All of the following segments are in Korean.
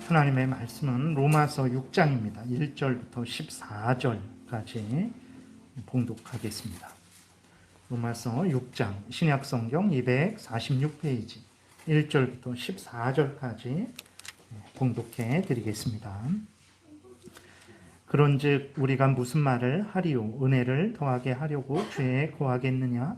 하나님의 말씀은 로마서 6장입니다. 1절부터 14절까지 봉독하겠습니다. 로마서 6장 신약성경 246페이지 1절부터 14절까지 봉독해 드리겠습니다. 그런즉 우리가 무슨 말을 하리요? 은혜를 더하게 하려고 죄에 거하겠느냐?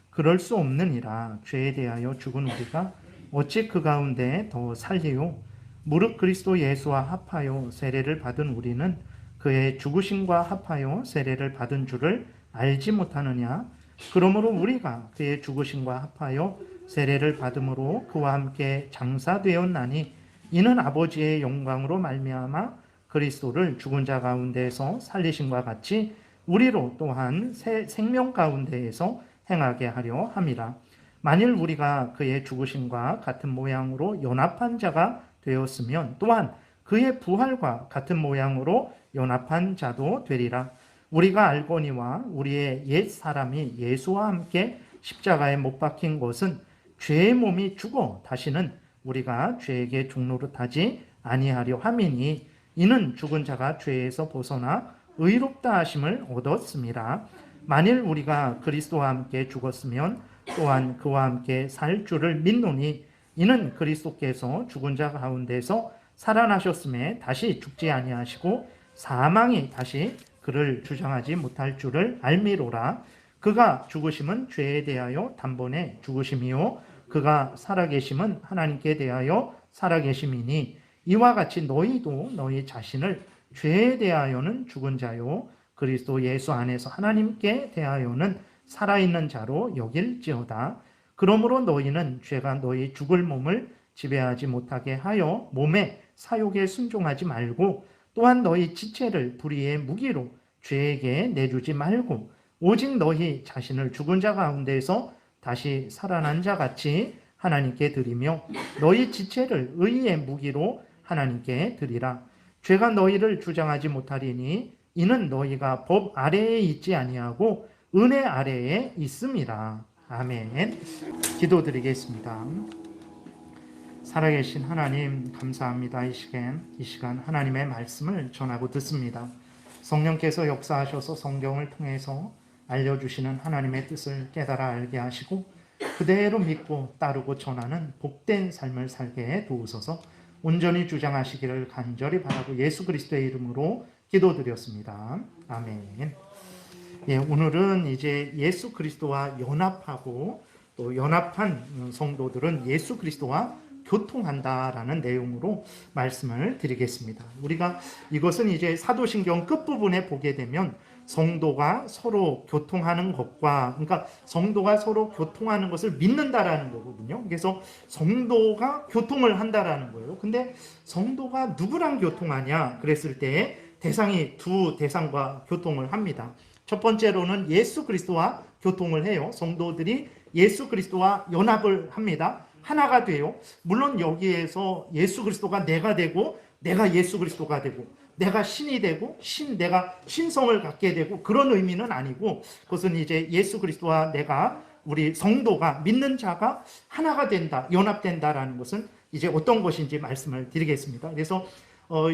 그럴 수 없느니라. 죄에 대하여 죽은 우리가 어찌 그 가운데 더 살리요? 무릇 그리스도 예수와 합하여 세례를 받은 우리는 그의 죽으심과 합하여 세례를 받은 줄을 알지 못하느냐? 그러므로 우리가 그의 죽으심과 합하여 세례를 받음으로 그와 함께 장사되었나니 이는 아버지의 영광으로 말미암아 그리스도를 죽은 자 가운데에서 살리심과 같이 우리로 또한 새 생명 가운데에서 행하게 하려 함이라. 만일 우리가 그의 죽으심과 같은 모양으로 연합한 자가 되었으면 또한 그의 부활과 같은 모양으로 연합한 자도 되리라. 우리가 알거니와 우리의 옛 사람이 예수와 함께 십자가에 못 박힌 것은 죄의 몸이 죽어 다시는 우리가 죄에게 종노릇하지 아니하려 함이니 이는 죽은 자가 죄에서 벗어나 의롭다 하심을 얻었습니다. 만일 우리가 그리스도와 함께 죽었으면 또한 그와 함께 살 줄을 믿노니 이는 그리스도께서 죽은 자 가운데서 살아나셨음에 다시 죽지 아니하시고 사망이 다시 그를 주장하지 못할 줄을 알미로라. 그가 죽으심은 죄에 대하여 단번에 죽으심이요 그가 살아계심은 하나님께 대하여 살아계심이니 이와 같이 너희도 너희 자신을 죄에 대하여는 죽은 자요 그리스도 예수 안에서 하나님께 대하여는 살아있는 자로 여길지어다. 그러므로 너희는 죄가 너희 죽을 몸을 지배하지 못하게 하여 몸의 사욕에 순종하지 말고 또한 너희 지체를 불의의 무기로 죄에게 내주지 말고 오직 너희 자신을 죽은 자 가운데서 다시 살아난 자 같이 하나님께 드리며 너희 지체를 의의 무기로 하나님께 드리라. 죄가 너희를 주장하지 못하리니 이는 너희가 법 아래에 있지 아니하고 은혜 아래에 있음이라. 아멘. 기도드리겠습니다. 살아계신 하나님 감사합니다. 이 시간 하나님의 말씀을 전하고 듣습니다. 성령께서 역사하셔서 성경을 통해서 알려주시는 하나님의 뜻을 깨달아 알게 하시고 그대로 믿고 따르고 전하는 복된 삶을 살게 도우소서. 온전히 주장하시기를 간절히 바라고 예수 그리스도의 이름으로 기도드렸습니다. 아멘. 예, 오늘은 이제 예수 그리스도와 연합하고 또 연합한 성도들은 예수 그리스도와 교통한다라는 내용으로 말씀을 드리겠습니다. 우리가 이것은 이제 사도신경 끝부분에 보게 되면 성도가 서로 교통하는 것과, 그러니까 성도가 서로 교통하는 것을 믿는다라는 거거든요. 그래서 성도가 교통을 한다라는 거예요. 근데 성도가 누구랑 교통하냐 그랬을 때 대상이 두 대상과 교통을 합니다. 첫 번째로는 예수 그리스도와 교통을 해요. 성도들이 예수 그리스도와 연합을 합니다. 하나가 돼요. 물론 여기에서 예수 그리스도가 내가 되고 내가 예수 그리스도가 되고 내가 신이 되고 내가 신성을 갖게 되고 그런 의미는 아니고 그것은 이제 예수 그리스도와 내가 우리 성도가 믿는 자가 하나가 된다, 연합된다라는 것은 이제 어떤 것인지 말씀을 드리겠습니다. 그래서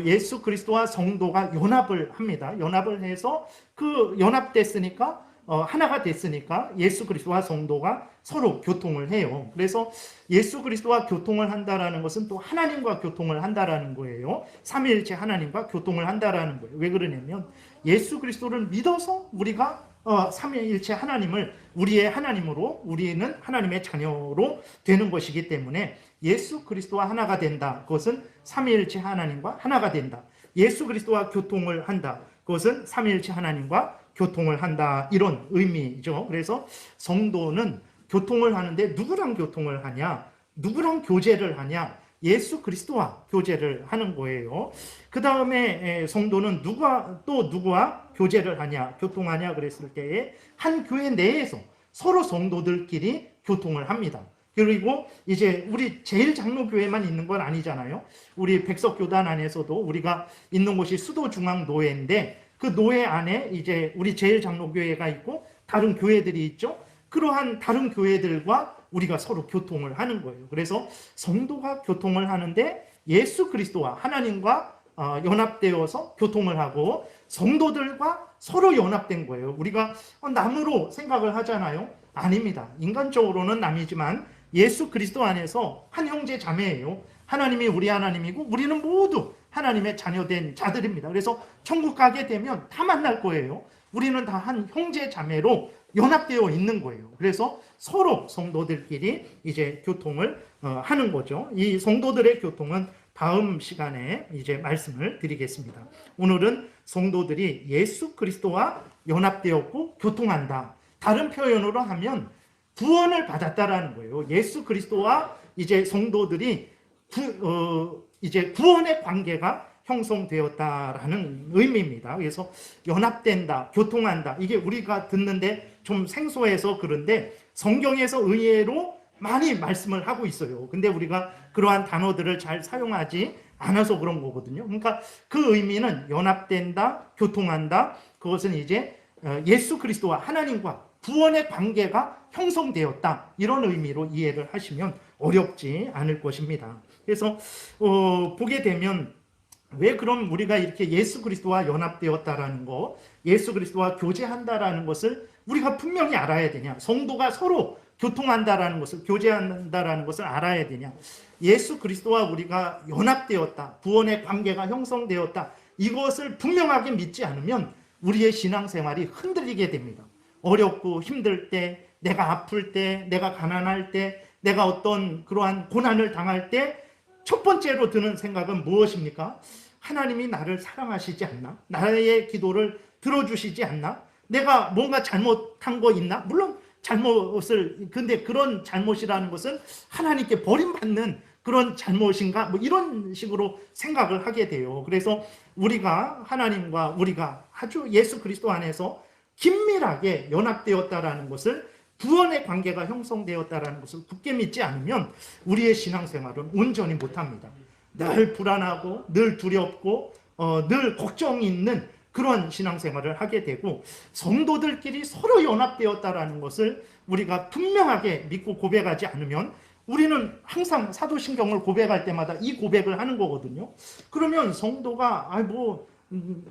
예수 그리스도와 성도가 연합을 합니다. 연합을 해서 그 연합됐으니까 하나가 됐으니까 예수 그리스도와 성도가 서로 교통을 해요. 그래서 예수 그리스도와 교통을 한다라는 것은 또 하나님과 교통을 한다라는 거예요. 삼위일체 하나님과 교통을 한다라는 거예요. 왜 그러냐면 예수 그리스도를 믿어서 우리가 삼위일체 하나님을 우리의 하나님으로 우리는 하나님의 자녀로 되는 것이기 때문에 예수 그리스도와 하나가 된다. 그것은 삼위일체 하나님과 하나가 된다. 예수 그리스도와 교통을 한다. 그것은 삼위일체 하나님과 교통을 한다. 이런 의미죠. 그래서 성도는 교통을 하는데 누구랑 교통을 하냐? 누구랑 교제를 하냐? 예수 그리스도와 교제를 하는 거예요. 그 다음에 성도는 누구와 교제를 하냐? 교통하냐? 그랬을 때에 한 교회 내에서 서로 성도들끼리 교통을 합니다. 그리고 이제 우리 제일장로교회만 있는 건 아니잖아요. 우리 백석교단 안에서도 우리가 있는 곳이 수도중앙노회인데 그 노회 안에 이제 우리 제일장로교회가 있고 다른 교회들이 있죠. 그러한 다른 교회들과 우리가 서로 교통을 하는 거예요. 그래서 성도가 교통을 하는데 예수 그리스도와 하나님과 연합되어서 교통을 하고 성도들과 서로 연합된 거예요. 우리가 남으로 생각을 하잖아요. 아닙니다. 인간적으로는 남이지만 예수 그리스도 안에서 한 형제 자매예요. 하나님이 우리 하나님이고 우리는 모두 하나님의 자녀된 자들입니다. 그래서 천국 가게 되면 다 만날 거예요. 우리는 다 한 형제 자매로 연합되어 있는 거예요. 그래서 서로 성도들끼리 이제 교통을 하는 거죠. 이 성도들의 교통은 다음 시간에 이제 말씀을 드리겠습니다. 오늘은 성도들이 예수 그리스도와 연합되었고 교통한다. 다른 표현으로 하면 구원을 받았다라는 거예요. 예수 그리스도와 이제 성도들이 이제 구원의 관계가 형성되었다라는 의미입니다. 그래서 연합된다, 교통한다. 이게 우리가 듣는데 좀 생소해서 그런데 성경에서 의외로 많이 말씀을 하고 있어요. 근데 우리가 그러한 단어들을 잘 사용하지 않아서 그런 거거든요. 그러니까 그 의미는 연합된다, 교통한다. 그것은 이제 예수 그리스도와 하나님과 구원의 관계가 형성되었다. 이런 의미로 이해를 하시면 어렵지 않을 것입니다. 그래서 보게 되면 왜 그럼 우리가 이렇게 예수 그리스도와 연합되었다라는 거, 예수 그리스도와 교제한다라는 것을 우리가 분명히 알아야 되냐? 성도가 서로 교통한다라는 것을, 교제한다라는 것을 알아야 되냐? 예수 그리스도와 우리가 연합되었다, 구원의 관계가 형성되었다, 이것을 분명하게 믿지 않으면 우리의 신앙생활이 흔들리게 됩니다. 어렵고 힘들 때, 내가 아플 때, 내가 가난할 때, 내가 어떤 그러한 고난을 당할 때 첫 번째로 드는 생각은 무엇입니까? 하나님이 나를 사랑하시지 않나? 나의 기도를 들어주시지 않나? 내가 뭔가 잘못한 거 있나? 물론 근데 그런 잘못이라는 것은 하나님께 버림받는 그런 잘못인가? 뭐 이런 식으로 생각을 하게 돼요. 그래서 우리가 하나님과 우리가 아주 예수 그리스도 안에서 긴밀하게 연합되었다라는 것을, 구원의 관계가 형성되었다라는 것을 굳게 믿지 않으면 우리의 신앙생활은 온전히 못합니다. 늘 불안하고 늘 두렵고 늘 걱정이 있는 그런 신앙생활을 하게 되고, 성도들끼리 서로 연합되었다라는 것을 우리가 분명하게 믿고 고백하지 않으면, 우리는 항상 사도신경을 고백할 때마다 이 고백을 하는 거거든요. 그러면 성도가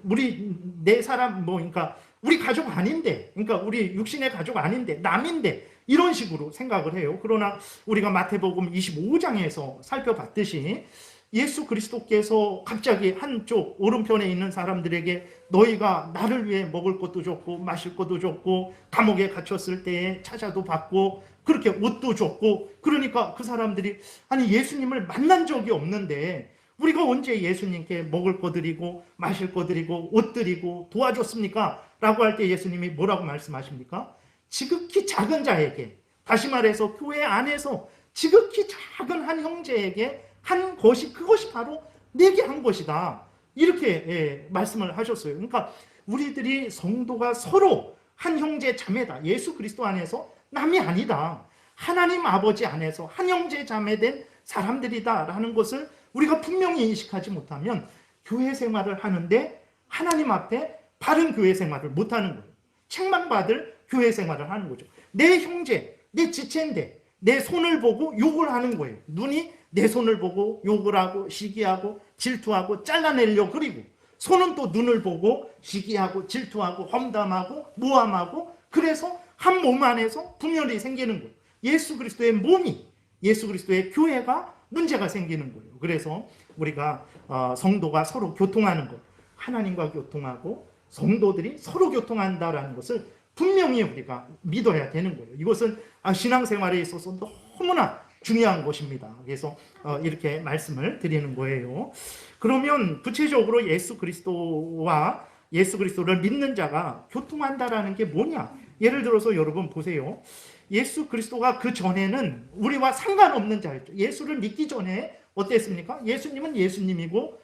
우리 내 사람 그러니까 우리 가족 아닌데, 그러니까 우리 육신의 가족 아닌데, 남인데, 이런 식으로 생각을 해요. 그러나 우리가 마태복음 25장에서 살펴봤듯이 예수 그리스도께서 갑자기 한쪽 오른편에 있는 사람들에게 너희가 나를 위해 먹을 것도 줬고 마실 것도 줬고 감옥에 갇혔을 때에 찾아도 받고 그렇게 옷도 줬고, 그러니까 그 사람들이 아니 예수님을 만난 적이 없는데 우리가 언제 예수님께 먹을 거 드리고 마실 거 드리고 옷 드리고 도와줬습니까? 라고 할 때 예수님이 뭐라고 말씀하십니까? 지극히 작은 자에게, 다시 말해서 교회 안에서 지극히 작은 한 형제에게 한 것이, 그것이 바로 내게 한 것이다. 이렇게 말씀을 하셨어요. 그러니까 우리들이 성도가 서로 한 형제 자매다. 예수 그리스도 안에서 남이 아니다. 하나님 아버지 안에서 한 형제 자매된 사람들이다라는 것을 우리가 분명히 인식하지 못하면 교회 생활을 하는데 하나님 앞에 바른 교회 생활을 못하는 거예요. 책망받을 교회 생활을 하는 거죠. 내 형제, 내 지체인데 내 손을 보고 욕을 하는 거예요. 눈이 내 손을 보고 욕을 하고 시기하고 질투하고 잘라내려고 그리고, 손은 또 눈을 보고 시기하고 질투하고 험담하고 모함하고, 그래서 한 몸 안에서 분열이 생기는 거예요. 예수 그리스도의 몸이, 예수 그리스도의 교회가 문제가 생기는 거예요. 그래서 우리가 성도가 서로 교통하는 것, 하나님과 교통하고 성도들이 서로 교통한다라는 것을 분명히 우리가 믿어야 되는 거예요. 이것은 신앙생활에 있어서 너무나 중요한 것입니다. 그래서 이렇게 말씀을 드리는 거예요. 그러면 구체적으로 예수 그리스도와 예수 그리스도를 믿는 자가 교통한다라는 게 뭐냐? 예를 들어서 여러분 보세요. 예수 그리스도가 그 전에는 우리와 상관없는 자였죠. 예수를 믿기 전에 어땠습니까? 예수님은 예수님이고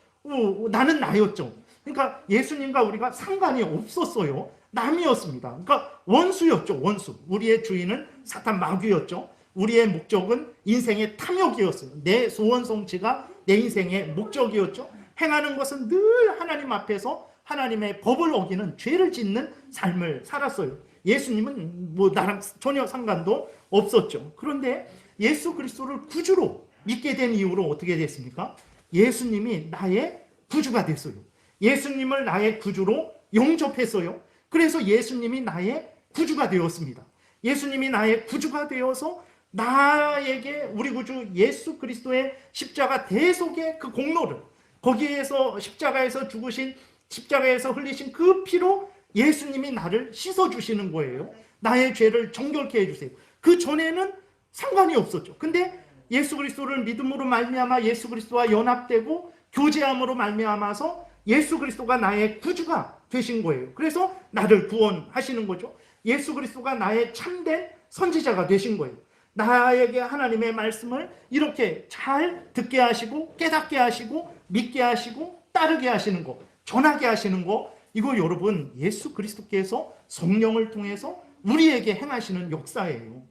나는 나였죠. 그러니까 예수님과 우리가 상관이 없었어요. 남이었습니다. 그러니까 원수였죠. 원수. 우리의 주인은 사탄 마귀였죠. 우리의 목적은 인생의 탐욕이었어요. 내 소원 성취가 내 인생의 목적이었죠. 행하는 것은 늘 하나님 앞에서 하나님의 법을 어기는 죄를 짓는 삶을 살았어요. 예수님은 나랑 전혀 상관도 없었죠. 그런데 예수 그리스도를 구주로 믿게 된 이후로 어떻게 됐습니까? 예수님이 나의 구주가 됐어요. 예수님을 나의 구주로 영접했어요. 그래서 예수님이 나의 구주가 되었습니다. 예수님이 나의 구주가 되어서 나에게 우리 구주 예수 그리스도의 십자가 대속의 그 공로를, 거기에서 십자가에서 죽으신, 십자가에서 흘리신 그 피로 예수님이 나를 씻어주시는 거예요. 나의 죄를 정결케 해주세요. 그 전에는 상관이 없었죠. 근데 예수 그리스도를 믿음으로 말미암아 예수 그리스도와 연합되고 교제함으로 말미암아서 예수 그리스도가 나의 구주가 되신 거예요. 그래서 나를 구원하시는 거죠. 예수 그리스도가 나의 참된 선지자가 되신 거예요. 나에게 하나님의 말씀을 이렇게 잘 듣게 하시고 깨닫게 하시고 믿게 하시고 따르게 하시는 거, 전하게 하시는 거, 이거 여러분 예수 그리스도께서 성령을 통해서 우리에게 행하시는 역사예요.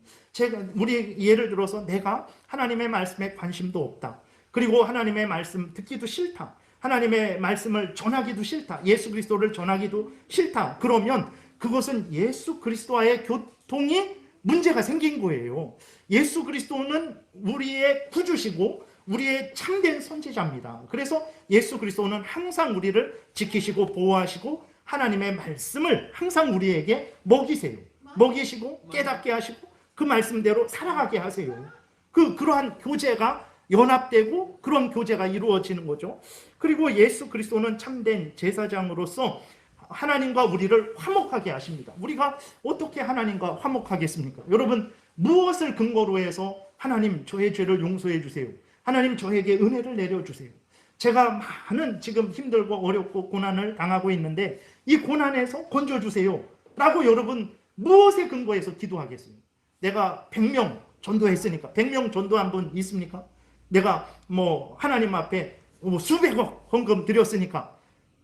우리 예를 들어서 내가 하나님의 말씀에 관심도 없다. 그리고 하나님의 말씀 듣기도 싫다. 하나님의 말씀을 전하기도 싫다. 예수 그리스도를 전하기도 싫다. 그러면 그것은 예수 그리스도와의 교통이 문제가 생긴 거예요. 예수 그리스도는 우리의 구주시고 우리의 참된 선지자입니다. 그래서 예수 그리스도는 항상 우리를 지키시고 보호하시고 하나님의 말씀을 항상 우리에게 먹이세요. 먹이시고 깨닫게 하시고 그 말씀대로 살아가게 하세요. 그러한 교제가 연합되고 그런 교제가 이루어지는 거죠. 그리고 예수 그리스도는 참된 제사장으로서 하나님과 우리를 화목하게 하십니다. 우리가 어떻게 하나님과 화목하겠습니까? 여러분, 무엇을 근거로 해서 하나님 저의 죄를 용서해 주세요, 하나님 저에게 은혜를 내려주세요, 제가 많은 지금 힘들고 어렵고 고난을 당하고 있는데 이 고난에서 건져주세요 라고 여러분 무엇에 근거해서 기도하겠어요? 내가 100명 전도했으니까 100명 전도한 분 있습니까? 내가 하나님 앞에 수백억 헌금 드렸으니까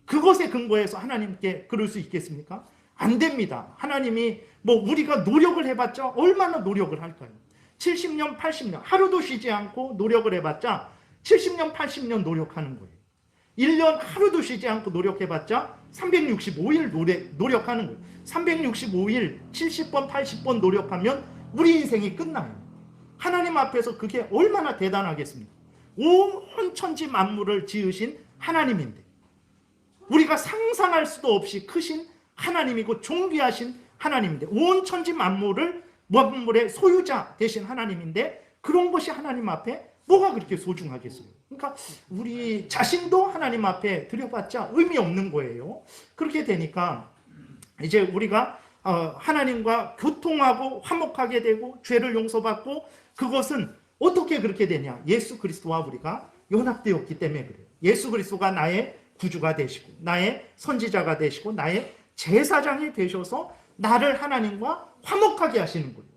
그것에 근거해서 하나님께 그럴 수 있겠습니까? 안 됩니다. 하나님이 우리가 노력을 해봤자 얼마나 노력을 할까요? 70년, 80년 하루도 쉬지 않고 노력을 해봤자 70년, 80년 노력하는 거예요. 1년 하루도 쉬지 않고 노력해봤자 365일 노력하는 거예요. 365일 70번, 80번 노력하면 우리 인생이 끝나요. 하나님 앞에서 그게 얼마나 대단하겠습니까? 온 천지 만물을 지으신 하나님인데, 우리가 상상할 수도 없이 크신 하나님이고 존귀하신 하나님인데, 온 천지 만물의 소유자 되신 하나님인데 그런 것이 하나님 앞에 뭐가 그렇게 소중하겠어요? 그러니까 우리 자신도 하나님 앞에 드려봤자 의미 없는 거예요. 그렇게 되니까 이제 우리가 하나님과 교통하고 화목하게 되고 죄를 용서받고, 그것은 어떻게 그렇게 되냐? 예수 그리스도와 우리가 연합되었기 때문에 그래요. 예수 그리스도가 나의 구주가 되시고 나의 선지자가 되시고 나의 제사장이 되셔서 나를 하나님과 화목하게 하시는 거예요.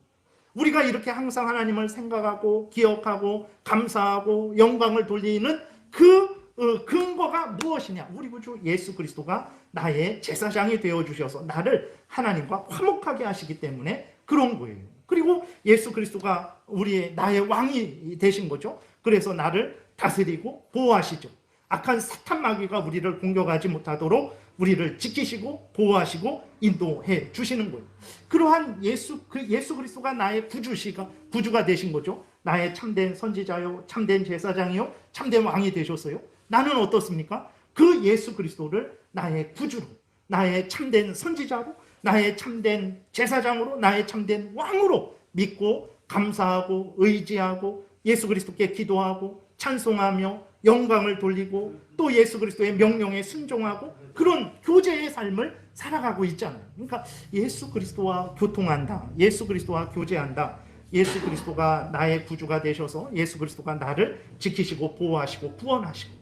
우리가 이렇게 항상 하나님을 생각하고 기억하고 감사하고 영광을 돌리는 그 근거가 무엇이냐? 우리 구주 예수 그리스도가 나의 제사장이 되어주셔서 나를 하나님과 화목하게 하시기 때문에 그런 거예요. 그리고 예수 그리스도가 나의 왕이 되신 거죠. 그래서 나를 다스리고 보호하시죠. 악한 사탄 마귀가 우리를 공격하지 못하도록 우리를 지키시고 보호하시고 인도해 주시는 거예요. 그러한 예수 그리스도가 나의 구주가 되신 거죠. 나의 참된 선지자요, 참된 제사장이요, 참된 왕이 되셨어요. 나는 어떻습니까? 그 예수 그리스도를 나의 구주로, 나의 참된 선지자로, 나의 참된 제사장으로, 나의 참된 왕으로 믿고 감사하고 의지하고 예수 그리스도께 기도하고 찬송하며 영광을 돌리고 또 예수 그리스도의 명령에 순종하고 그런 교제의 삶을 살아가고 있잖아요. 그러니까 예수 그리스도와 교통한다, 예수 그리스도와 교제한다, 예수 그리스도가 나의 구주가 되셔서 예수 그리스도가 나를 지키시고 보호하시고 구원하시고,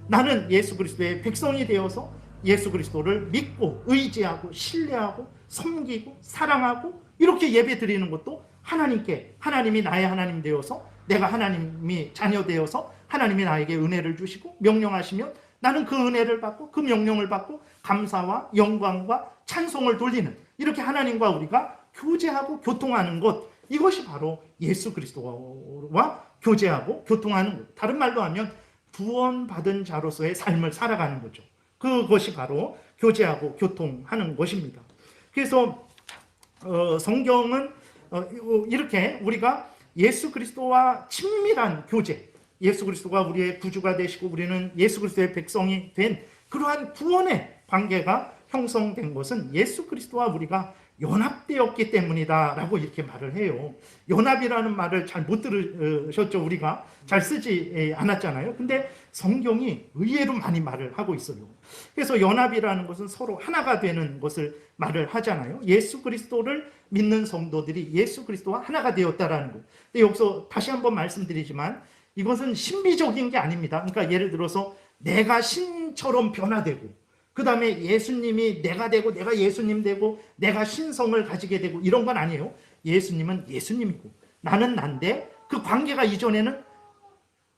나는 예수 그리스도의 백성이 되어서 예수 그리스도를 믿고 의지하고 신뢰하고 섬기고 사랑하고 이렇게 예배 드리는 것도 하나님이 나의 하나님 되어서 내가 하나님이 자녀 되어서 하나님이 나에게 은혜를 주시고 명령하시면 나는 그 은혜를 받고 그 명령을 받고 감사와 영광과 찬송을 돌리는, 이렇게 하나님과 우리가 교제하고 교통하는 것, 이것이 바로 예수 그리스도와 교제하고 교통하는 것. 다른 말로 하면 구원받은 자로서의 삶을 살아가는 거죠. 그것이 바로 교제하고 교통하는 것입니다. 그래서 성경은 이렇게 우리가 예수 그리스도와 친밀한 교제, 예수 그리스도가 우리의 구주가 되시고 우리는 예수 그리스도의 백성이 된 그러한 구원의 관계가 형성된 것은 예수 그리스도와 우리가 연합되었기 때문이다라고 이렇게 말을 해요. 연합이라는 말을 잘 못 들으셨죠? 우리가 잘 쓰지 않았잖아요. 근데 성경이 의외로 많이 말을 하고 있어요. 그래서 연합이라는 것은 서로 하나가 되는 것을 말을 하잖아요. 예수 그리스도를 믿는 성도들이 예수 그리스도와 하나가 되었다라는 거. 근데 여기서 다시 한번 말씀드리지만 이것은 신비적인 게 아닙니다. 그러니까 예를 들어서 내가 신처럼 변화되고 그 다음에 예수님이 내가 되고 내가 예수님 되고 내가 신성을 가지게 되고 이런 건 아니에요. 예수님은 예수님이고 나는 난데 그 관계가 이전에는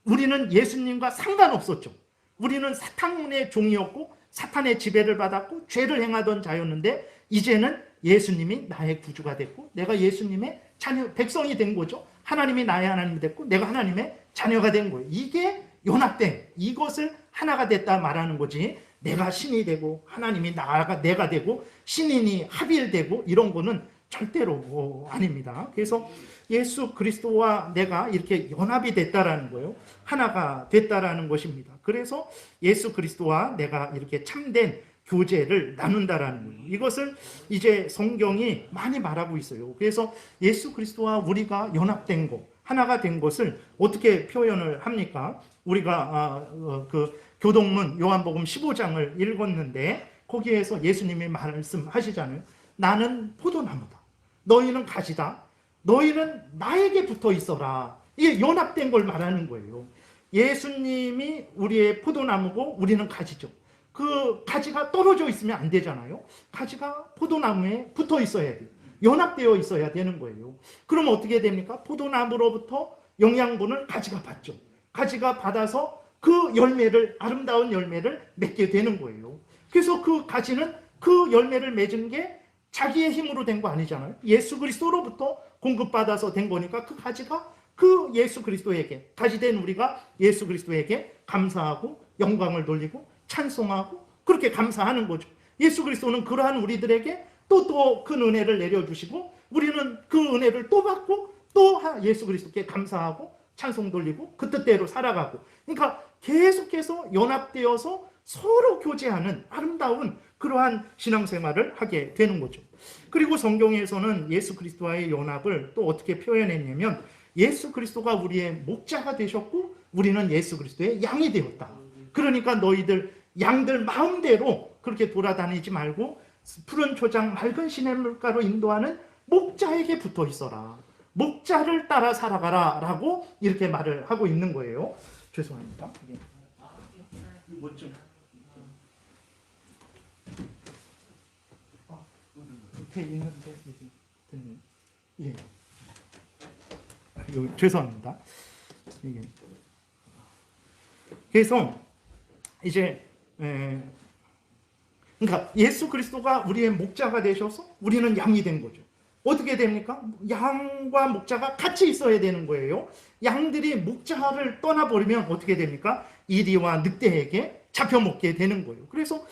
우리는 예수님과 상관없었죠. 우리는 사탄의 종이었고 사탄의 지배를 받았고 죄를 행하던 자였는데 이제는 예수님이 나의 구주가 됐고 내가 예수님의 자녀 백성이 된 거죠. 하나님이 나의 하나님이 됐고 내가 하나님의 자녀가 된 거예요. 이게 연합된 이것을 하나가 됐다 말하는 거지. 내가 신이 되고 하나님이 내가 되고 신인이 합일되고 이런 거는 절대로 아닙니다. 그래서 예수 그리스도와 내가 이렇게 연합이 됐다라는 거예요. 하나가 됐다라는 것입니다. 그래서 예수 그리스도와 내가 이렇게 참된 교제를 나눈다라는 거예요. 이것을 이제 성경이 많이 말하고 있어요. 그래서 예수 그리스도와 우리가 연합된 것, 하나가 된 것을 어떻게 표현을 합니까? 우리가 그 교동문 요한복음 15장을 읽었는데 거기에서 예수님이 말씀하시잖아요. 나는 포도나무다. 너희는 가지다. 너희는 나에게 붙어 있어라. 이게 연합된 걸 말하는 거예요. 예수님이 우리의 포도나무고 우리는 가지죠. 그 가지가 떨어져 있으면 안 되잖아요. 가지가 포도나무에 붙어 있어야 돼요. 연합되어 있어야 되는 거예요. 그럼 어떻게 됩니까? 포도나무로부터 영양분을 가지가 받죠. 가지가 받아서 그 열매를 아름다운 열매를 맺게 되는 거예요. 그래서 그 가지는 그 열매를 맺은 게 자기의 힘으로 된 거 아니잖아요. 예수 그리스도로부터 공급받아서 된 거니까 그 가지가 그 예수 그리스도에게 가지된 우리가 예수 그리스도에게 감사하고 영광을 돌리고 찬송하고 그렇게 감사하는 거죠. 예수 그리스도는 그러한 우리들에게 또 큰 은혜를 내려주시고 우리는 그 은혜를 또 받고 또 예수 그리스도께 감사하고 찬송 돌리고 그 뜻대로 살아가고 그러니까 계속해서 연합되어서 서로 교제하는 아름다운 그러한 신앙생활을 하게 되는 거죠. 그리고 성경에서는 예수 그리스도와의 연합을 또 어떻게 표현했냐면 예수 그리스도가 우리의 목자가 되셨고 우리는 예수 그리스도의 양이 되었다. 그러니까 너희들 양들 마음대로 그렇게 돌아다니지 말고 푸른 초장 맑은 시냇물가로 인도하는 목자에게 붙어 있어라. 목자를 따라 살아가라 라고 이렇게 말을 하고 있는 거예요. 죄송합니다. 밑에 있는데 예. 죄송합니다. 이게. 그래서 이제 그러니까 예수 그리스도가 우리의 목자가 되셔서 우리는 양이 된 거죠. 어떻게 됩니까? 양과 목자가 같이 있어야 되는 거예요. 양들이 목자를 떠나버리면 어떻게 됩니까? 이리와 늑대에게 잡혀먹게 되는 거예요. 그래서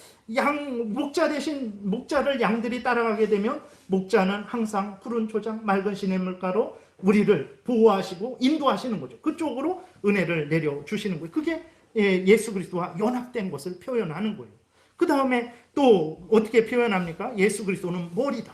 목자 대신 목자를 양들이 따라가게 되면 목자는 항상 푸른 초장 맑은 시냇물가로 우리를 보호하시고 인도하시는 거죠. 그쪽으로 은혜를 내려주시는 거예요. 그게 예수 그리스도와 연합된 것을 표현하는 거예요. 그 다음에 또 어떻게 표현합니까? 예수 그리스도는 머리다.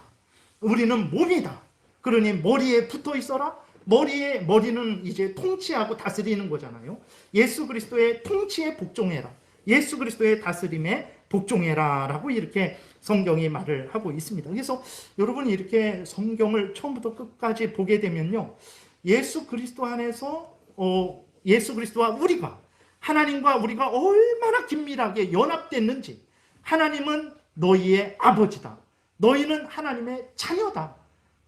우리는 몸이다. 그러니 머리에 붙어 있어라. 머리는 이제 통치하고 다스리는 거잖아요. 예수 그리스도의 통치에 복종해라. 예수 그리스도의 다스림에 복종해라 라고 이렇게 성경이 말을 하고 있습니다. 그래서 여러분 이렇게 성경을 처음부터 끝까지 보게 되면요. 예수 그리스도 안에서 예수 그리스도와 우리가 하나님과 우리가 얼마나 긴밀하게 연합됐는지 하나님은 너희의 아버지다. 너희는 하나님의 자녀다.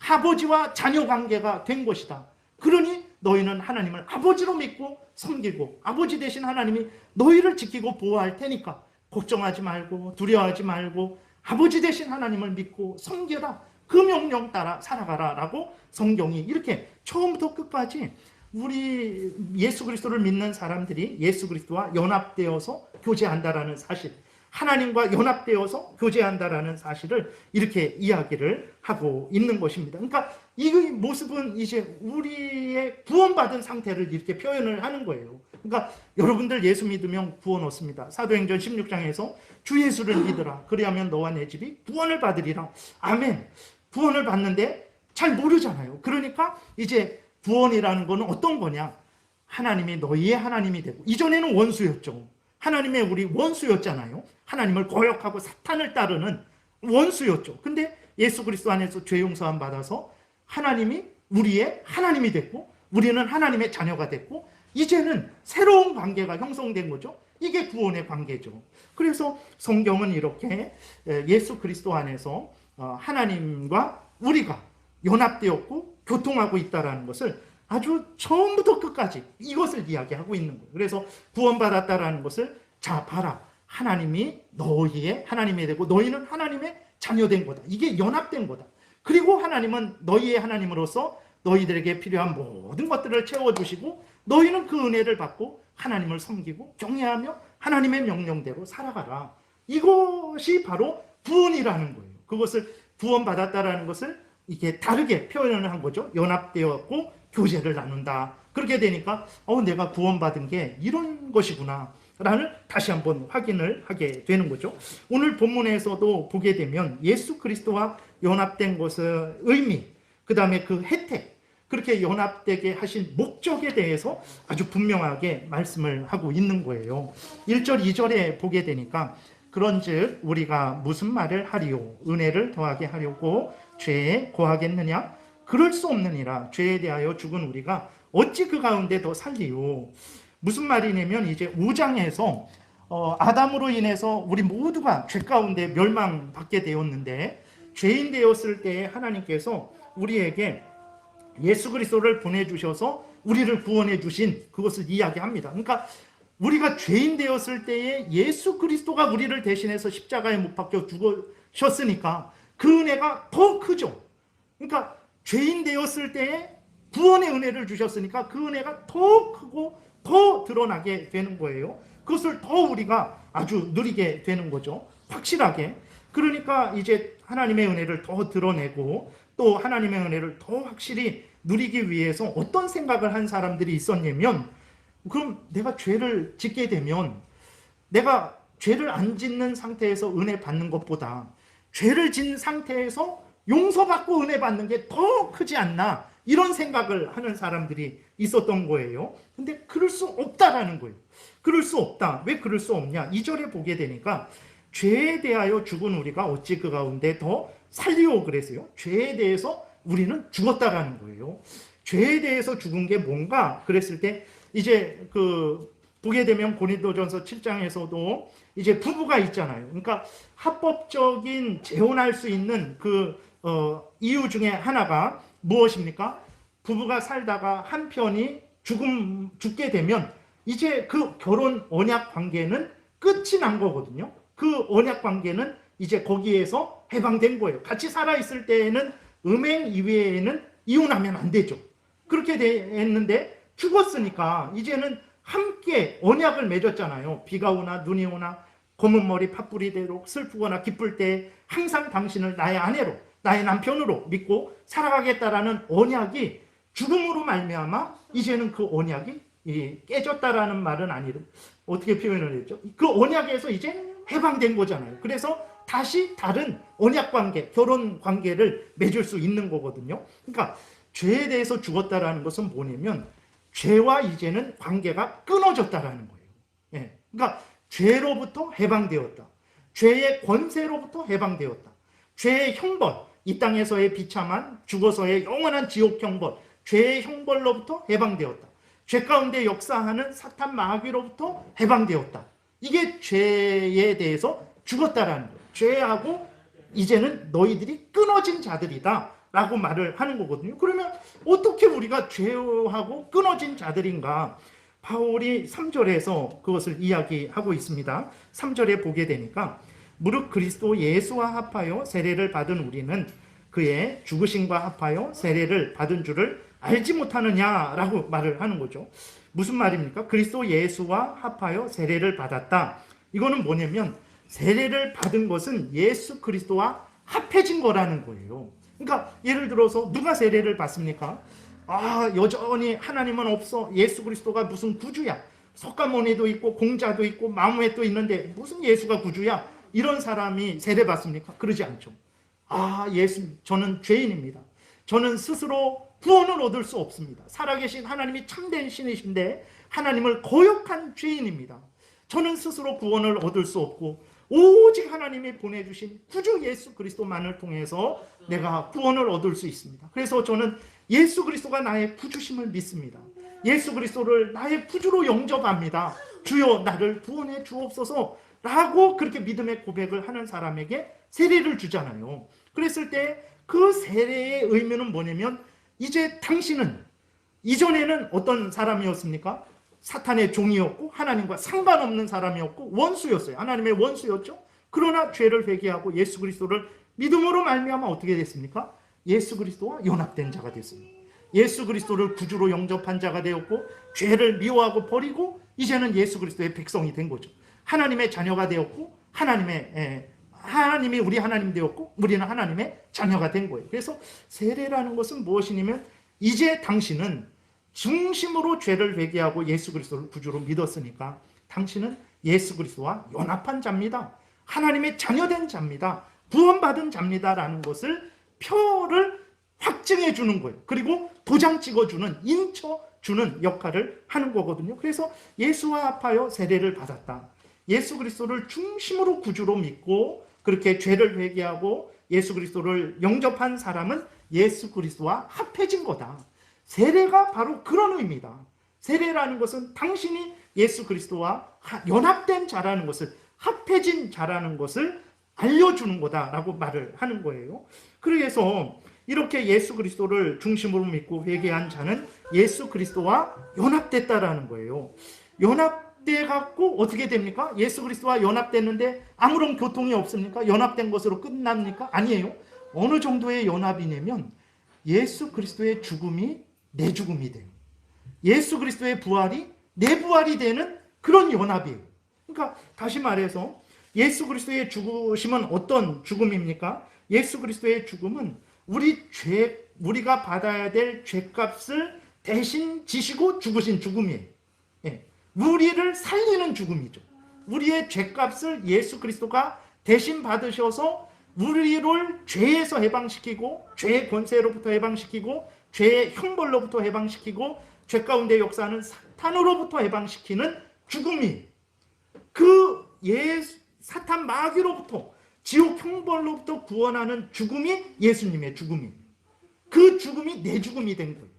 아버지와 자녀 관계가 된 것이다. 그러니 너희는 하나님을 아버지로 믿고 섬기고 아버지 대신 하나님이 너희를 지키고 보호할 테니까 걱정하지 말고 두려워하지 말고 아버지 대신 하나님을 믿고 섬겨라. 그 명령 따라 살아가라 라고 성경이 이렇게 처음부터 끝까지 우리 예수 그리스도를 믿는 사람들이 예수 그리스도와 연합되어서 교제한다라는 사실, 하나님과 연합되어서 교제한다라는 사실을 이렇게 이야기를 하고 있는 것입니다. 그러니까 이 모습은 이제 우리의 구원받은 상태를 이렇게 표현을 하는 거예요. 그러니까 여러분들 예수 믿으면 구원 얻습니다. 사도행전 16장에서 주 예수를 믿으라. 그리하면 너와 내 집이 구원을 받으리라. 아멘. 구원을 받는데 잘 모르잖아요. 그러니까 이제 구원이라는 거는 어떤 거냐? 하나님이 너희의 하나님이 되고, 이전에는 원수였죠. 하나님의 우리 원수였잖아요. 하나님을 거역하고 사탄을 따르는 원수였죠. 근데 예수 그리스도 안에서 죄 용서함 받아서 하나님이 우리의 하나님이 됐고, 우리는 하나님의 자녀가 됐고, 이제는 새로운 관계가 형성된 거죠. 이게 구원의 관계죠. 그래서 성경은 이렇게 예수 그리스도 안에서 하나님과 우리가 연합되었고 교통하고 있다는 것을 아주 처음부터 끝까지 이것을 이야기하고 있는 거예요. 그래서 구원받았다라는 것을, 자 봐라, 하나님이 너희의 하나님이 되고 너희는 하나님의 자녀된 거다. 이게 연합된 거다. 그리고 하나님은 너희의 하나님으로서 너희들에게 필요한 모든 것들을 채워주시고, 너희는 그 은혜를 받고 하나님을 섬기고 경외하며 하나님의 명령대로 살아가라. 이것이 바로 구원이라는 거예요. 그것을 구원받았다라는 것을 이게 다르게 표현을 한 거죠. 연합되었고 교제를 나눈다. 그렇게 되니까 내가 구원받은 게 이런 것이구나 라는 다시 한번 확인을 하게 되는 거죠. 오늘 본문에서도 보게 되면 예수 그리스도와 연합된 것의 의미, 그 다음에 그 혜택, 그렇게 연합되게 하신 목적에 대해서 아주 분명하게 말씀을 하고 있는 거예요. 1절 2절에 보게 되니까, 그런즉 우리가 무슨 말을 하리요? 은혜를 더하게 하려고 죄에 거하겠느냐? 그럴 수 없느니라. 죄에 대하여 죽은 우리가 어찌 그 가운데 더 살리요? 무슨 말이냐면, 이제 5장에서 아담으로 인해서 우리 모두가 죄 가운데 멸망받게 되었는데, 죄인 되었을 때 하나님께서 우리에게 예수 그리스도를 보내주셔서 우리를 구원해 주신 그것을 이야기합니다. 그러니까 우리가 죄인 되었을 때에 예수 그리스도가 우리를 대신해서 십자가에 못 박혀 죽으셨으니까 그 은혜가 더 크죠. 그러니까 죄인 되었을 때에 구원의 은혜를 주셨으니까 그 은혜가 더 크고 더 드러나게 되는 거예요. 그것을 더 우리가 아주 누리게 되는 거죠. 확실하게. 그러니까 이제 하나님의 은혜를 더 드러내고 또 하나님의 은혜를 더 확실히 누리기 위해서 어떤 생각을 한 사람들이 있었냐면, 그럼 내가 죄를 짓게 되면 내가 죄를 안 짓는 상태에서 은혜 받는 것보다 죄를 짓는 상태에서 용서받고 은혜 받는 게 더 크지 않나, 이런 생각을 하는 사람들이 있었던 거예요. 근데 그럴 수 없다라는 거예요. 그럴 수 없다. 왜 그럴 수 없냐? 2절에 보게 되니까, 죄에 대하여 죽은 우리가 어찌 그 가운데 더 살리오 그랬어요. 죄에 대해서 우리는 죽었다라는 거예요. 죄에 대해서 죽은 게 뭔가 그랬을 때, 이제 보게 되면 고린도전서 7장에서도 이제 부부가 있잖아요. 그러니까 합법적인 재혼할 수 있는 이유 중에 하나가 무엇입니까? 부부가 살다가 한 편이 죽게 되면 이제 그 결혼 언약 관계는 끝이 난 거거든요. 그 언약 관계는 이제 거기에서 해방된 거예요. 같이 살아있을 때에는 음행 이외에는 이혼하면 안 되죠. 그렇게 됐는데 죽었으니까 이제는 함께 언약을 맺었잖아요. 비가 오나 눈이 오나 검은 머리 팥뿌리 대로 슬프거나 기쁠 때 항상 당신을 나의 아내로, 나의 남편으로 믿고 살아가겠다라는 언약이 죽음으로 말미암아 이제는 그 언약이 깨졌다라는 말은 아니고, 어떻게 표현을 했죠? 그 언약에서 이제 해방된 거잖아요. 그래서 다시 다른 언약 관계, 결혼 관계를 맺을 수 있는 거거든요. 그러니까 죄에 대해서 죽었다라는 것은 뭐냐면, 죄와 이제는 관계가 끊어졌다라는 거예요. 예. 그러니까 죄로부터 해방되었다. 죄의 권세로부터 해방되었다. 죄의 형벌, 이 땅에서의 비참한 죽어서의 영원한 지옥 형벌, 죄의 형벌로부터 해방되었다. 죄 가운데 역사하는 사탄 마귀로부터 해방되었다. 이게 죄에 대해서 죽었다라는 거예요. 죄하고 이제는 너희들이 끊어진 자들이다 라고 말을 하는 거거든요. 그러면 어떻게 우리가 죄하고 끊어진 자들인가? 바울이 3절에서 그것을 이야기하고 있습니다. 3절에 보게 되니까, 무릇 그리스도 예수와 합하여 세례를 받은 우리는 그의 죽으심과 합하여 세례를 받은 줄을 알지 못하느냐라고 말을 하는 거죠. 무슨 말입니까? 그리스도 예수와 합하여 세례를 받았다. 이거는 뭐냐면, 세례를 받은 것은 예수 그리스도와 합해진 거라는 거예요. 그러니까 예를 들어서 누가 세례를 받습니까? 여전히 하나님은 없어, 예수 그리스도가 무슨 구주야, 석가모니도 있고 공자도 있고 마무에도 있는데 무슨 예수가 구주야? 이런 사람이 세례받습니까? 그러지 않죠. 예수, 저는 죄인입니다. 저는 스스로 구원을 얻을 수 없습니다. 살아계신 하나님이 참된 신이신데 하나님을 거역한 죄인입니다. 저는 스스로 구원을 얻을 수 없고 오직 하나님이 보내주신 구주 예수 그리스도만을 통해서 내가 구원을 얻을 수 있습니다. 그래서 저는 예수 그리스도가 나의 구주심을 믿습니다. 예수 그리스도를 나의 구주로 영접합니다. 주여 나를 구원해 주옵소서 라고 그렇게 믿음의 고백을 하는 사람에게 세례를 주잖아요. 그랬을 때 그 세례의 의미는 뭐냐면 이제 당신은 이전에는 어떤 사람이었습니까? 사탄의 종이었고 하나님과 상관없는 사람이었고 원수였어요. 하나님의 원수였죠. 그러나 죄를 회개하고 예수 그리스도를 믿음으로 말미암아 어떻게 됐습니까? 예수 그리스도와 연합된 자가 됐습니다. 예수 그리스도를 구주로 영접한 자가 되었고 죄를 미워하고 버리고 이제는 예수 그리스도의 백성이 된 거죠. 하나님의 자녀가 되었고 하나님이 우리 하나님 되었고 우리는 하나님의 자녀가 된 거예요. 그래서 세례라는 것은 무엇이냐면 이제 당신은 중심으로 죄를 회개하고 예수 그리스도를 구주로 믿었으니까 당신은 예수 그리스도와 연합한 자입니다. 하나님의 자녀된 자입니다. 구원받은 자입니다라는 것을 표를 확증해 주는 거예요. 그리고 도장 찍어주는, 인쳐주는 역할을 하는 거거든요. 그래서 예수와 합하여 세례를 받았다. 예수 그리스도를 중심으로 구주로 믿고 그렇게 죄를 회개하고 예수 그리스도를 영접한 사람은 예수 그리스도와 합해진 거다. 세례가 바로 그런 의미다. 세례라는 것은 당신이 예수 그리스도와 연합된 자라는 것을, 합해진 자라는 것을 알려주는 거다라고 말을 하는 거예요. 그래서 이렇게 예수 그리스도를 중심으로 믿고 회개한 자는 예수 그리스도와 연합됐다라는 거예요. 연합돼 갖고 어떻게 됩니까? 예수 그리스도와 연합됐는데 아무런 교통이 없습니까? 연합된 것으로 끝납니까? 아니에요. 어느 정도의 연합이냐면 예수 그리스도의 죽음이 내 죽음이 돼요. 예수 그리스도의 부활이 내 부활이 되는 그런 연합이에요. 그러니까 다시 말해서 예수 그리스도의 죽으심은 어떤 죽음입니까? 예수 그리스도의 죽음은 우리가 받아야 될 죄값을 대신 지시고 죽으신 죽음이에요. 우리를 살리는 죽음이죠. 우리의 죄값을 예수 그리스도가 대신 받으셔서 우리를 죄에서 해방시키고 죄의 권세로부터 해방시키고 죄의 형벌로부터 해방시키고 죄 가운데 역사하는 사탄으로부터 해방시키는 죽음이 사탄 마귀로부터 지옥 형벌로부터 구원하는 죽음이 예수님의 죽음이, 그 죽음이 내 죽음이 된 거예요.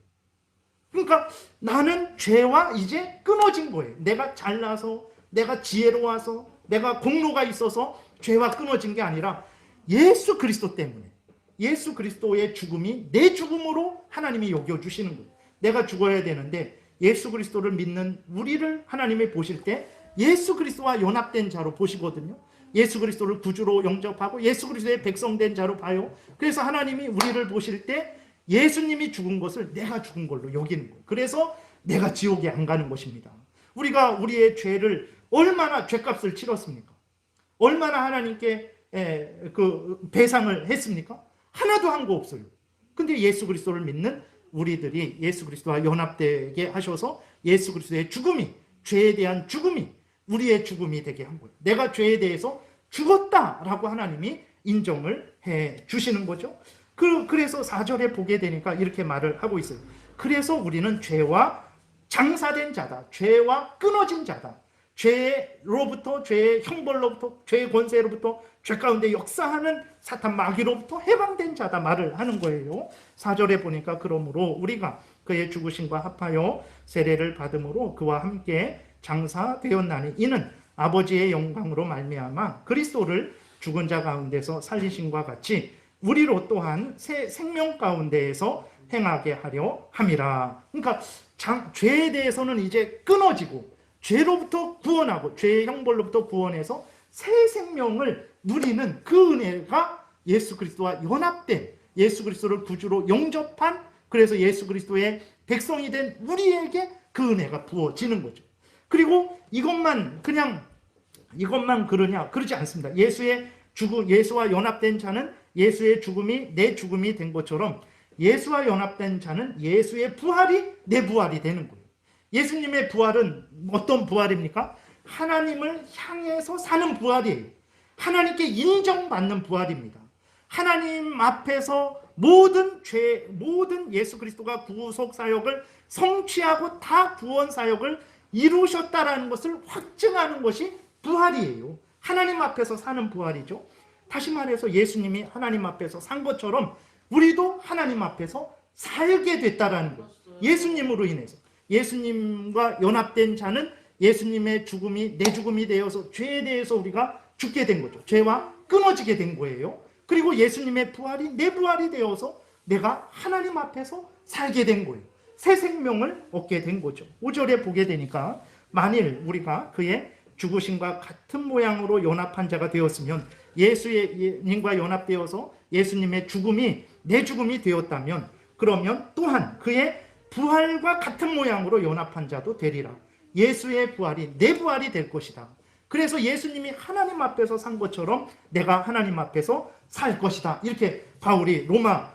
그러니까 나는 죄와 이제 끊어진 거예요. 내가 잘나서, 내가 지혜로워서, 내가 공로가 있어서 죄와 끊어진 게 아니라 예수 그리스도 때문에, 예수 그리스도의 죽음이 내 죽음으로 하나님이 여겨주시는 거예요. 내가 죽어야 되는데 예수 그리스도를 믿는 우리를 하나님이 보실 때 예수 그리스도와 연합된 자로 보시거든요. 예수 그리스도를 구주로 영접하고 예수 그리스도의 백성된 자로 봐요. 그래서 하나님이 우리를 보실 때 예수님이 죽은 것을 내가 죽은 걸로 여기는 거예요. 그래서 내가 지옥에 안 가는 것입니다. 우리가 우리의 죄를 얼마나 죄값을 치렀습니까? 얼마나 하나님께 그 배상을 했습니까? 하나도 한 거 없어요. 근데 예수 그리스도를 믿는 우리들이 예수 그리스도와 연합되게 하셔서 예수 그리스도의 죽음이, 죄에 대한 죽음이 우리의 죽음이 되게 한 거예요. 내가 죄에 대해서 죽었다라고 하나님이 인정을 해 주시는 거죠. 그래서 4절에 보게 되니까 이렇게 말을 하고 있어요. 그래서 우리는 죄와 장사된 자다. 죄와 끊어진 자다. 죄로부터, 죄의 형벌로부터, 죄의 권세로부터, 죄 가운데 역사하는 사탄 마귀로부터 해방된 자다 말을 하는 거예요. 4절에 보니까 그러므로 우리가 그의 죽으심과 합하여 세례를 받음으로 그와 함께 장사되었나니 이는 아버지의 영광으로 말미암아 그리스도를 죽은 자 가운데서 살리심과 같이 우리로 또한 새 생명 가운데에서 행하게 하려 함이라. 그러니까 죄에 대해서는 이제 끊어지고 죄로부터 구원하고 죄의 형벌로부터 구원해서 새 생명을 누리는 그 은혜가 예수 그리스도와 연합된, 예수 그리스도를 구주로 영접한, 그래서 예수 그리스도의 백성이 된 우리에게 그 은혜가 부어지는 거죠. 그리고 이것만 그러냐? 그러지 않습니다. 예수와 연합된 자는 예수의 죽음이 내 죽음이 된 것처럼 예수와 연합된 자는 예수의 부활이 내 부활이 되는 거예요. 예수님의 부활은 어떤 부활입니까? 하나님을 향해서 사는 부활이에요. 하나님께 인정받는 부활입니다. 하나님 앞에서 모든 예수 그리스도가 구속 사역을 성취하고 다 구원 사역을 이루셨다라는 것을 확증하는 것이 부활이에요. 하나님 앞에서 사는 부활이죠. 다시 말해서 예수님이 하나님 앞에서 산 것처럼 우리도 하나님 앞에서 살게 됐다라는 거예요. 예수님으로 인해서. 예수님과 연합된 자는 예수님의 죽음이 내 죽음이 되어서 죄에 대해서 우리가 죽게 된 거죠. 죄와 끊어지게 된 거예요. 그리고 예수님의 부활이 내 부활이 되어서 내가 하나님 앞에서 살게 된 거예요. 새 생명을 얻게 된 거죠. 5절에 보게 되니까 만일 우리가 그의 죽으심과 같은 모양으로 연합한 자가 되었으면, 예수님과 연합되어서 예수님의 죽음이 내 죽음이 되었다면, 그러면 또한 그의 부활과 같은 모양으로 연합한 자도 되리라. 예수의 부활이 내 부활이 될 것이다. 그래서 예수님이 하나님 앞에서 산 것처럼 내가 하나님 앞에서 살 것이다. 이렇게 바울이 로마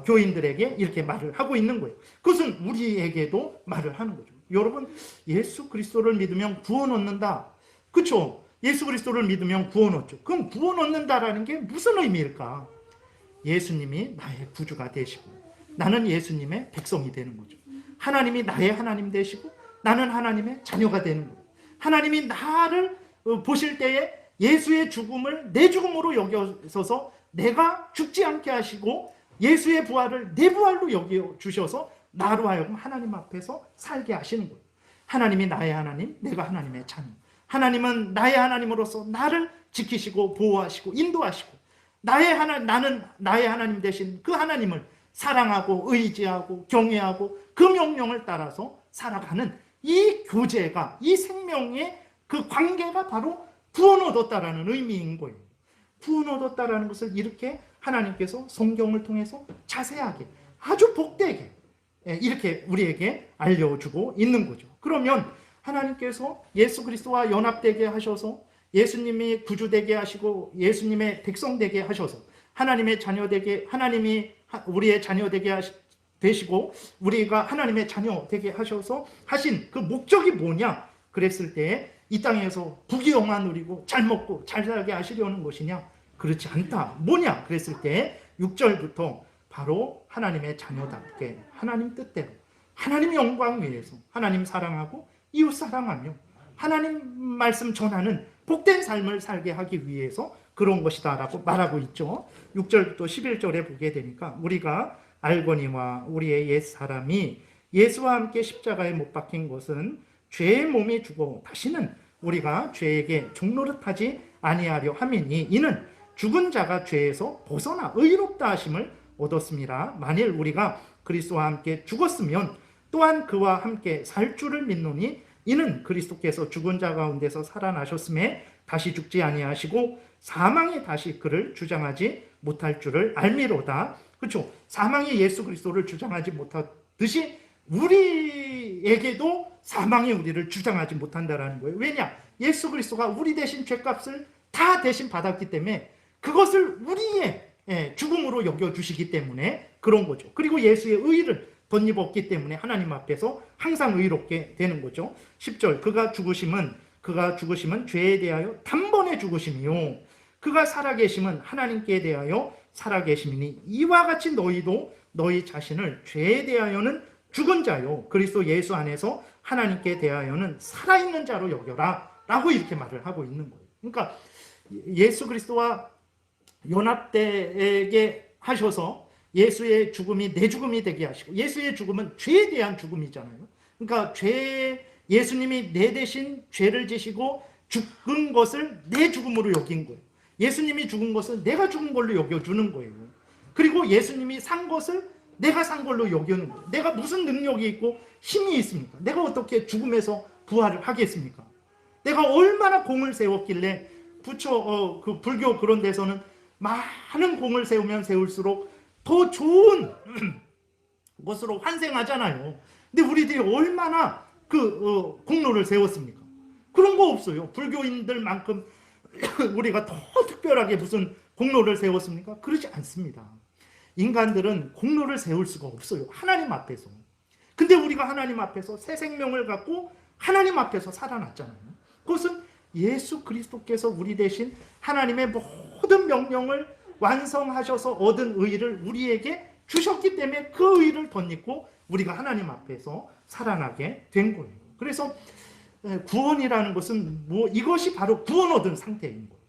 교인들에게 이렇게 말을 하고 있는 거예요. 그것은 우리에게도 말을 하는 거죠. 여러분, 예수 그리스도를 믿으면 구원 얻는다. 그렇죠? 예수 그리스도를 믿으면 구원 얻죠. 그럼 구원 얻는다라는 게 무슨 의미일까? 예수님이 나의 구주가 되시고 나는 예수님의 백성이 되는 거죠. 하나님이 나의 하나님 되시고 나는 하나님의 자녀가 되는 거예요. 하나님이 나를 보실 때에 예수의 죽음을 내 죽음으로 여겨서 내가 죽지 않게 하시고 예수의 부활을 내 부활로 여겨주셔서 나로 하여금 하나님 앞에서 살게 하시는 거예요. 하나님이 나의 하나님, 내가 하나님의 자녀. 하나님은 나의 하나님으로서 나를 지키시고 보호하시고 인도하시고 나는 나의 하나님 대신 그 하나님을 사랑하고 의지하고 경외하고 그 명령을 따라서 살아가는 이 교제가, 이 생명의 그 관계가 바로 구원 얻었다라는 의미인 거예요. 구원 얻었다라는 것을 이렇게 하나님께서 성경을 통해서 자세하게 아주 복되게 이렇게 우리에게 알려주고 있는 거죠. 그러면 하나님께서 예수 그리스도와 연합되게 하셔서 예수님이 구주되게 하시고 예수님의 백성 되게 하셔서 하나님의 자녀 되게, 하나님이 우리의 자녀 되게 되시고 우리가 하나님의 자녀 되게 하셔서 하신 그 목적이 뭐냐 그랬을 때 이 땅에서 부귀영화 누리고 잘 먹고 잘 살게 하시려는 것이냐? 그렇지 않다. 뭐냐 그랬을 때 6절부터 바로 하나님의 자녀답게 하나님 뜻대로 하나님 영광 위해서 하나님 사랑하고 이웃 사랑하며 하나님 말씀 전하는 복된 삶을 살게 하기 위해서 그런 것이다 라고 말하고 있죠. 6절부터 11절에 보게 되니까 우리가 알거니와 우리의 옛사람이 예수와 함께 십자가에 못 박힌 것은 죄의 몸이 죽어 다시는 우리가 죄에게 종노릇하지 아니하려 함이니 이는 죽은 자가 죄에서 벗어나 의롭다 하심을 얻었습니다. 만일 우리가 그리스도와 함께 죽었으면 또한 그와 함께 살 줄을 믿노니 이는 그리스도께서 죽은 자 가운데서 살아나셨음에 다시 죽지 아니하시고 사망이 다시 그를 주장하지 못할 줄을 알미로다. 그렇죠? 사망이 예수 그리스도를 주장하지 못하듯이 우리에게도 사망이 우리를 주장하지 못한다라는 거예요. 왜냐? 예수 그리스도가 우리 대신 죄값을 다 대신 받았기 때문에 그것을 우리의 죽음으로 여겨주시기 때문에 그런 거죠. 그리고 예수의 의를 덧입었기 때문에 하나님 앞에서 항상 의롭게 되는 거죠. 10절 그가 죽으심은 죄에 대하여 단번에 죽으심이요 그가 살아계심은 하나님께 대하여 살아계심이니 이와 같이 너희도 너희 자신을 죄에 대하여는 죽은 자요 그리스도 예수 안에서 하나님께 대하여는 살아있는 자로 여겨라 라고 이렇게 말을 하고 있는 거예요. 그러니까 예수 그리스도와 연합되게 하셔서 예수의 죽음이 내 죽음이 되게 하시고 예수의 죽음은 죄에 대한 죽음이잖아요. 그러니까 예수님이 내 대신 죄를 지시고 죽은 것을 내 죽음으로 여긴 거예요. 예수님이 죽은 것을 내가 죽은 걸로 여겨주는 거예요. 그리고 예수님이 산 것을 내가 산 걸로 여기는 거예요. 내가 무슨 능력이 있고 힘이 있습니까? 내가 어떻게 죽음에서 부활을 하겠습니까? 내가 얼마나 공을 세웠길래 그 불교 그런 데서는 많은 공을 세우면 세울수록 더 좋은 것으로 환생하잖아요. 근데 우리들이 얼마나 공로를 세웠습니까? 그런 거 없어요. 불교인들만큼 우리가 더 특별하게 무슨 공로를 세웠습니까? 그러지 않습니다. 인간들은 공로를 세울 수가 없어요. 하나님 앞에서. 근데 우리가 하나님 앞에서 새 생명을 갖고 하나님 앞에서 살아났잖아요. 그것은 예수 그리스도께서 우리 대신 하나님의 모든 명령을 완성하셔서 얻은 의를 우리에게 주셨기 때문에 그 의를 덧입고 우리가 하나님 앞에서 살아나게 된 거예요. 그래서 구원이라는 것은 이것이 바로 구원 얻은 상태인 거예요.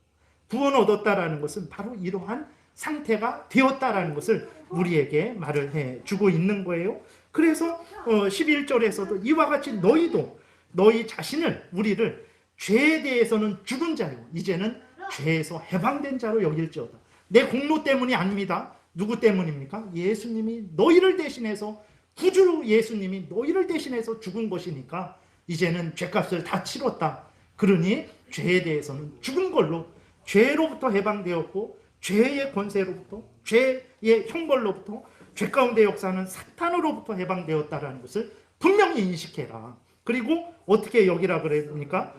구원 얻었다라는 것은 바로 이러한 상태가 되었다라는 것을 우리에게 말을 해주고 있는 거예요. 그래서 11절에서도 이와 같이 너희도 너희 자신을 우리를 죄에 대해서는 죽은 자요 이제는 죄에서 해방된 자로 여길지어다. 내 공로 때문이 아닙니다. 누구 때문입니까? 예수님이 너희를 대신해서 구주 예수님이 너희를 대신해서 죽은 것이니까 이제는 죄값을 다 치렀다. 그러니 죄에 대해서는 죽은 걸로 죄로부터 해방되었고 죄의 권세로부터 죄의 형벌로부터 죄 가운데 역사하는 사탄으로부터 해방되었다라는 것을 분명히 인식해라. 그리고 어떻게 여기라 그러니까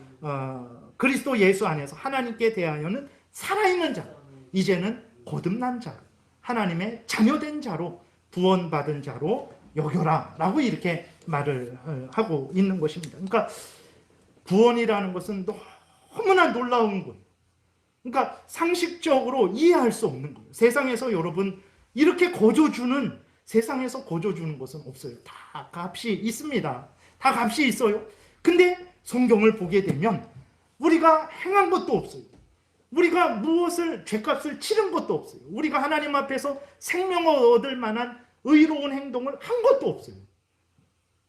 그리스도 예수 안에서 하나님께 대하여는 살아있는 자, 이제는 거듭난 자로 하나님의 자녀된 자로 구원받은 자로 여겨라 라고 이렇게 말을 하고 있는 것입니다. 그러니까 구원이라는 것은 너무나 놀라운 거예요. 그러니까 상식적으로 이해할 수 없는 거예요. 세상에서 여러분 이렇게 세상에서 거저주는 것은 없어요. 다 값이 있습니다. 다 값이 있어요. 근데 성경을 보게 되면 우리가 행한 것도 없어요. 우리가 무엇을 죄값을 치른 것도 없어요. 우리가 하나님 앞에서 생명을 얻을 만한 의로운 행동을 한 것도 없어요.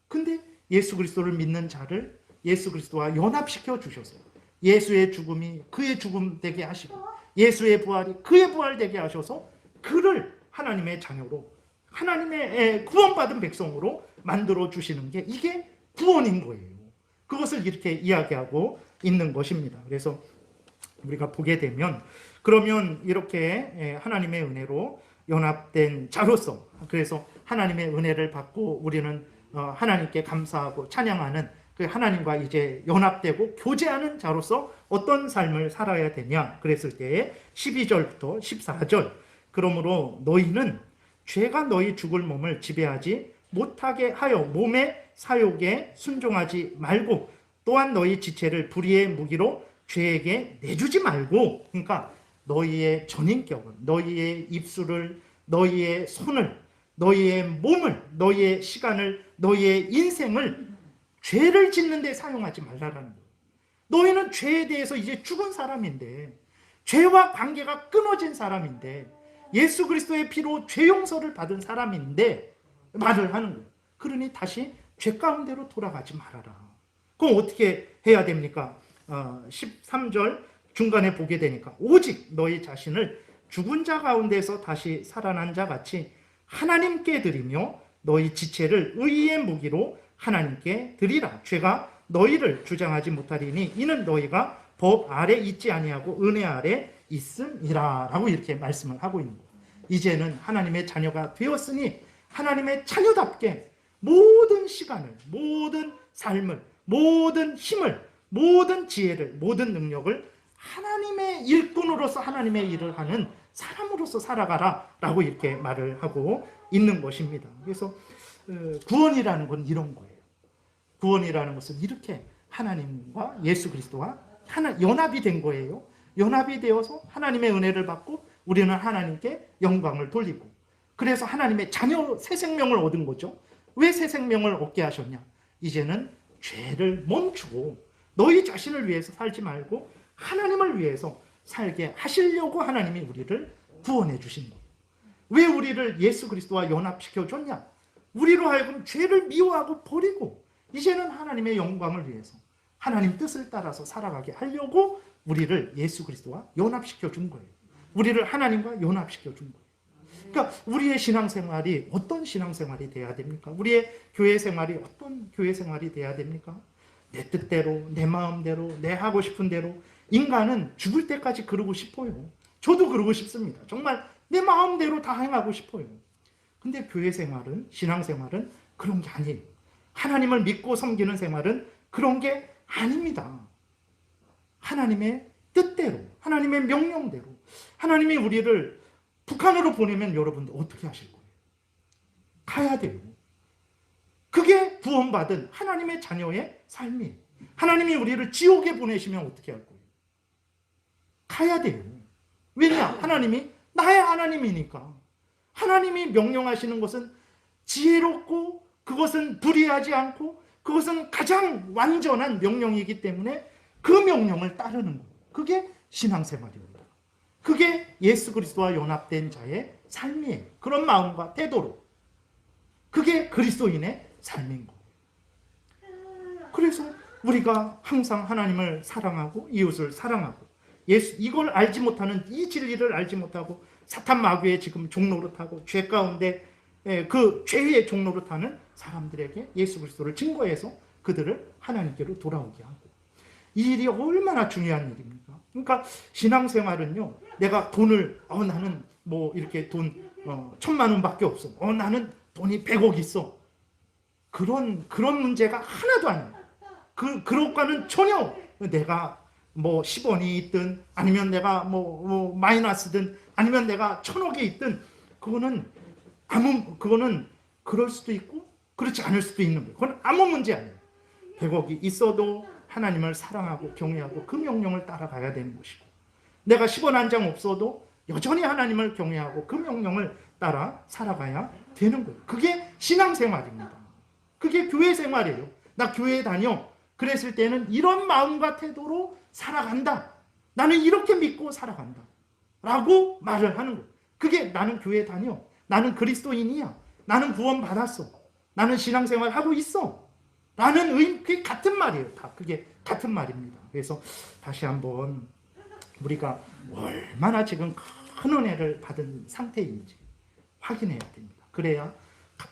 근데 예수 그리스도를 믿는 자를 예수 그리스도와 연합시켜 주셔서 예수의 죽음이 그의 죽음 되게 하시고 예수의 부활이 그의 부활 되게 하셔서 그를 하나님의 자녀로 하나님의 구원받은 백성으로 만들어 주시는 게 이게 구원인 거예요. 그것을 이렇게 이야기하고 있는 것입니다. 그래서 우리가 보게 되면 그러면 이렇게 하나님의 은혜로 연합된 자로서 그래서 하나님의 은혜를 받고 우리는 하나님께 감사하고 찬양하는 그 하나님과 이제 연합되고 교제하는 자로서 어떤 삶을 살아야 되냐 그랬을 때에 12절부터 14절 그러므로 너희는 죄가 너희 죽을 몸을 지배하지 못하게 하여 몸의 사욕에 순종하지 말고 또한 너희 지체를 불의의 무기로 죄에게 내주지 말고 그러니까 너희의 전인격을 너희의 입술을 너희의 손을 너희의 몸을 너희의 시간을 너희의 인생을 죄를 짓는 데 사용하지 말라라는 거예요. 너희는 죄에 대해서 이제 죽은 사람인데 죄와 관계가 끊어진 사람인데 예수 그리스도의 피로 죄 용서를 받은 사람인데 말을 하는 거예요. 그러니 다시 죄 가운데로 돌아가지 말아라. 그럼 어떻게 해야 됩니까? 13절 중간에 보게 되니까 오직 너희 자신을 죽은 자 가운데서 다시 살아난 자 같이 하나님께 드리며 너희 지체를 의의 무기로 하나님께 드리라. 죄가 너희를 주장하지 못하리니 이는 너희가 법 아래 있지 아니하고 은혜 아래 있음이라 라고 이렇게 말씀을 하고 있는 거예요. 이제는 하나님의 자녀가 되었으니 하나님의 자녀답게 모든 시간을 모든 삶을 모든 힘을 모든 지혜를 모든 능력을 하나님의 일꾼으로서 하나님의 일을 하는 사람으로서 살아가라 라고 이렇게 말을 하고 있는 것입니다. 그래서 구원이라는 건 이런 거예요. 구원이라는 것은 이렇게 하나님과 예수 그리스도와 연합이 된 거예요. 연합이 되어서 하나님의 은혜를 받고 우리는 하나님께 영광을 돌리고 그래서 하나님의 자녀 새 생명을 얻은 거죠. 왜 새 생명을 얻게 하셨냐? 이제는 죄를 멈추고 너희 자신을 위해서 살지 말고 하나님을 위해서 살게 하시려고 하나님이 우리를 구원해 주신 거예요. 왜 우리를 예수 그리스도와 연합시켜 줬냐? 우리로 하여금 죄를 미워하고 버리고 이제는 하나님의 영광을 위해서 하나님 뜻을 따라서 살아가게 하려고 우리를 예수 그리스도와 연합시켜 준 거예요. 우리를 하나님과 연합시켜 준 거예요. 그러니까 우리의 신앙생활이 어떤 신앙생활이 돼야 됩니까? 우리의 교회 생활이 어떤 교회 생활이 돼야 됩니까? 내 뜻대로, 내 마음대로, 내 하고 싶은 대로 인간은 죽을 때까지 그러고 싶어요. 저도 그러고 싶습니다. 정말 내 마음대로 다 행하고 싶어요. 근데 교회 생활은, 신앙생활은 그런 게 아니에요. 하나님을 믿고 섬기는 생활은 그런 게 아닙니다. 하나님의 뜻대로, 하나님의 명령대로, 하나님이 우리를 북한으로 보내면 여러분들 어떻게 하실 거예요? 가야 돼요. 그게 구원받은 하나님의 자녀의 삶이에요. 하나님이 우리를 지옥에 보내시면 어떻게 할 거예요? 가야 돼요. 왜냐? 하나님이 나의 하나님이니까. 하나님이 명령하시는 것은 지혜롭고 그것은 불의하지 않고 그것은 가장 완전한 명령이기 때문에 그 명령을 따르는 거예요. 그게 신앙생활입니다. 그게 예수 그리스도와 연합된 자의 삶이에요. 그런 마음과 태도로. 그게 그리스도인의 삶인 거예요. 그래서 우리가 항상 하나님을 사랑하고 이웃을 사랑하고 이걸 알지 못하는 이 진리를 알지 못하고 사탄 마귀의 지금 종노릇하고 죄 가운데 그 죄의 종노릇하는 사람들에게 예수 그리스도를 증거해서 그들을 하나님께로 돌아오게 하고 이 일이 얼마나 중요한 일입니까? 그러니까 신앙생활은요, 내가 돈을 나는 뭐 이렇게 돈 1,000만 원밖에 없어. 나는 돈이 100억 있어. 그런 문제가 하나도 아니에요. 그것과는 전혀 내가 뭐 10원이 있든 아니면 내가 뭐 마이너스든 아니면 내가 1,000억이 있든 그거는 그럴 수도 있고 그렇지 않을 수도 있는 거예요. 그건 아무 문제 아니에요. 100억이 있어도 하나님을 사랑하고 경외하고 그 명령을 따라가야 되는 것이고 내가 10원 한 장 없어도 여전히 하나님을 경외하고 그 명령을 따라 살아가야 되는 거예요. 그게 신앙생활입니다. 그게 교회 생활이에요. 나 교회에 다녀. 그랬을 때는 이런 마음과 태도로 살아간다. 나는 이렇게 믿고 살아간다. 라고 말을 하는 거예요. 그게 나는 교회 다녀. 나는 그리스도인이야. 나는 구원받았어. 나는 신앙생활 하고 있어. 라는 그게 같은 말이에요. 다 그게 같은 말입니다. 그래서 다시 한번 우리가 얼마나 지금 큰 은혜를 받은 상태인지 확인해야 됩니다. 그래야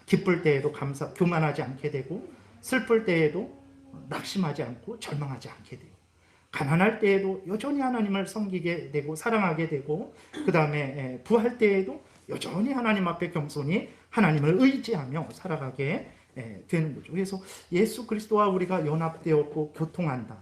기쁠 때에도 교만하지 않게 되고 슬플 때에도 낙심하지 않고 절망하지 않게 돼요. 가난할 때에도 여전히 하나님을 섬기게 되고 사랑하게 되고 그 다음에 부할 때에도 여전히 하나님 앞에 겸손히 하나님을 의지하며 살아가게 되는 거죠. 그래서 예수 그리스도와 우리가 연합되었고 교통한다.